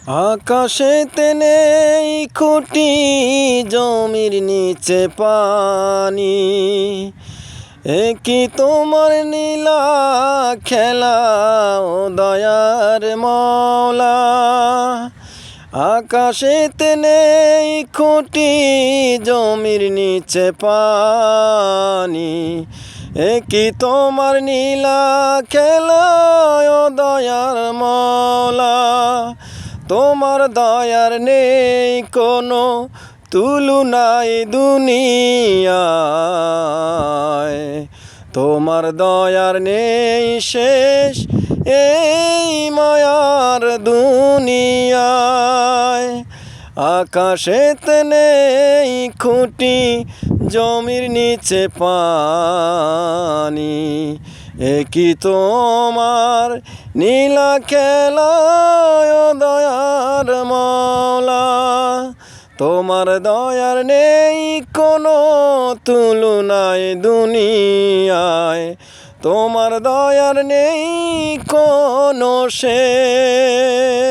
আকাশেতে নেই খুঁটি, জমির নিচে পানি। এ কি তোমার নীলা খেলা ও দয়ার মওলা। আকাশেতে নেই খুঁটি, জমির নিচে পানি। এ কি তোমার নীলা খেলা ও দয়ার মওলা। তোমার দয়ার নেই কোনো তুলনাই দুনিয়ায়, তোমার দয়ার নেই শেষ এই মায়ার দুনিয়ায়। আকাশেতে নেই খুঁটি, জমির নিচে পানি। এ কি তোমার নীলা খেলা ও দয়ার মওলা। তোমার দয়ার নেই কোনো তুলনায় দুনিয়ায়, তোমার দয়ার নেই কোনো শেষ।